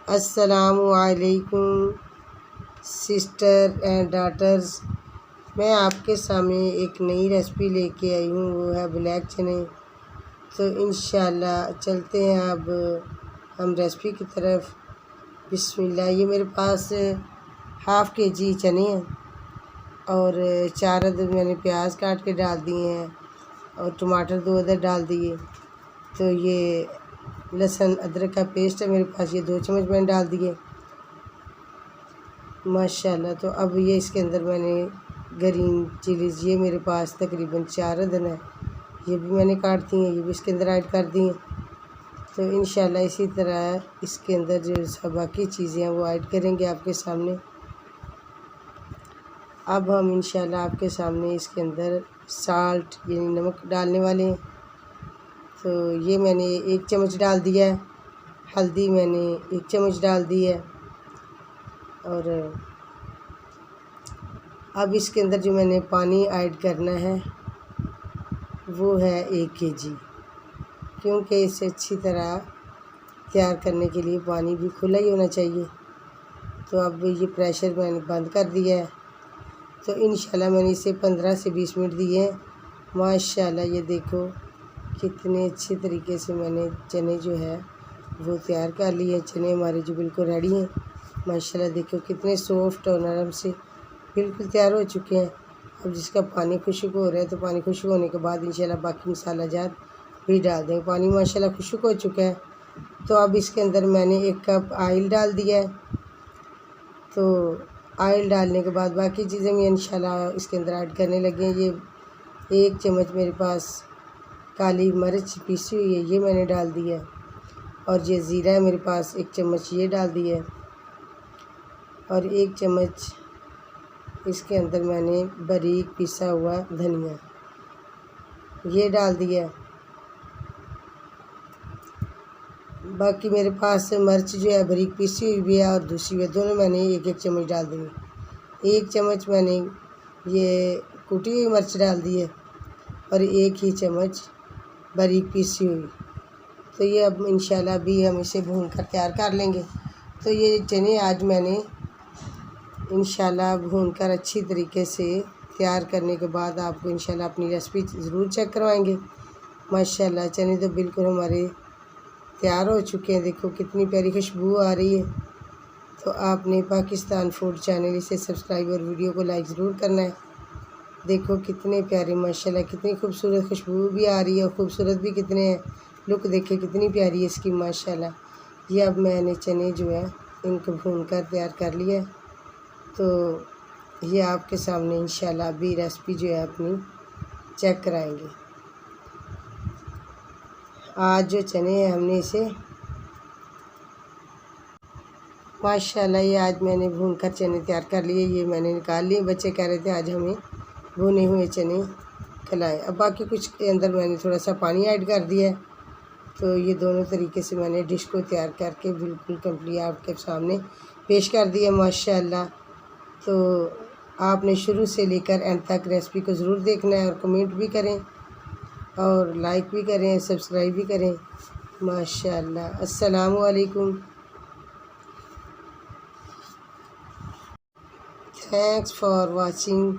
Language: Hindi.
अस्सलामुअलैकुम सिस्टर एंड डॉटर्स। मैं आपके सामने एक नई रेसिपी लेके आई हूँ, वो है ब्लैक चने। तो इंशाल्लाह चलते हैं अब हम रेसिपी की तरफ। बिस्मिल्लाह। ये मेरे पास हाफ़ के जी चने हैं और 4 अदद मैंने प्याज काट के डाल दिए हैं और टमाटर 2 अदद डाल दिए। तो ये लहसुन अदरक का पेस्ट है मेरे पास, ये 2 चम्मच मैंने डाल दिए माशाल्लाह। तो अब ये इसके अंदर मैंने ग्रीन चिलीज़, ये मेरे पास तकरीबन 4 अदद है, ये भी मैंने काट दी हैं, ये भी इसके अंदर ऐड कर दी हैं। तो इंशाल्लाह इसी तरह इसके अंदर जो सब बाकी चीज़ें हैं वो ऐड करेंगे आपके सामने। अब हम इंशाल्लाह आपके सामने इसके अंदर साल्ट यानी नमक डालने वाले हैं। तो ये मैंने 1 चम्मच डाल दिया है। हल्दी मैंने 1 चम्मच डाल दी है। और अब इसके अंदर जो मैंने पानी ऐड करना है वो है 1 केजी, क्योंकि इसे अच्छी तरह तैयार करने के लिए पानी भी खुला ही होना चाहिए। तो अब ये प्रेशर मैंने बंद कर दिया है। तो इंशाल्लाह मैंने इसे 15 से 20 मिनट दिए हैं। माशाल्लाह ये देखो कितने अच्छे तरीके से मैंने चने जो है वो तैयार कर लिए। चने हमारे जो बिल्कुल रेडी हैं माशाल्लाह, देखो कितने सॉफ्ट और नरम से बिल्कुल तैयार हो चुके हैं। अब जिसका पानी खुश्क हो रहा है, तो पानी खुश्क होने के बाद इंशाल्लाह बाकी मसाला जात भी डाल देंगे। पानी माशाल्लाह खुश्क हो चुका है। तो अब इसके अंदर मैंने 1 कप ऑयल डाल दिया है। तो ऑयल डालने के बाद बाकी चीज़ें भी इंशाल्लाह इसके अंदर ऐड करने लगे हैं। ये 1 चम्मच मेरे पास काली मिर्च पीसी हुई है, ये मैंने डाल दिया है। और ये ज़ीरा है मेरे पास 1 चम्मच, ये डाल दिया है। और 1 चम्मच इसके अंदर मैंने बारीक पिसा हुआ धनिया ये डाल दिया। बाकी मेरे पास मिर्च जो है बारीक पिसी हुई भी है और दूसरी भी, दोनों मैंने 1-1 चम्मच डाल देंगे। 1 चम्मच मैंने ये कुटी हुई मिर्च डाल दी है और 1 ही चम्मच बारीक पीसी हुई। तो ये अब इंशाल्लाह भी हम इसे भून कर तैयार कर लेंगे। तो ये चने आज मैंने इंशाल्लाह भून कर अच्छी तरीके से तैयार करने के बाद आपको इंशाल्लाह अपनी रेसिपी ज़रूर चेक करवाएंगे। माशाल्लाह चने तो बिल्कुल हमारे तैयार हो चुके हैं। देखो कितनी प्यारी खुशबू आ रही है। तो आपने पाकिस्तान फूड चैनल इसे सब्सक्राइब और वीडियो को लाइक ज़रूर करना है। देखो कितने प्यारे माशाल्लाह, कितनी खूबसूरत खुशबू भी आ रही है और ख़ूबसूरत भी कितने हैं। लुक देखिए कितनी प्यारी है इसकी माशाल्लाह। ये अब मैंने चने जो है इनको भून कर तैयार कर लिया है। तो ये आपके सामने इंशाल्लाह अभी रेसिपी जो है अपनी चेक कराएंगे। आज जो चने हैं हमने इसे माशाल्लाह ये आज मैंने भून कर चने तैयार कर लिए, ये मैंने निकाल लिए। बच्चे कह रहे थे आज हमें भुने हुए चने खिलाएं। अब बाकी कुछ के अंदर मैंने थोड़ा सा पानी ऐड कर दिया है। तो ये दोनों तरीके से मैंने डिश को तैयार करके बिल्कुल कंप्लीट आपके सामने पेश कर दिया माशाल्लाह। तो आपने शुरू से लेकर एंड तक रेसिपी को ज़रूर देखना है और कमेंट भी करें और लाइक भी करें, सब्सक्राइब भी करें माशाल्लाह। अस्सलामु अलैकुम। Thanks for watching.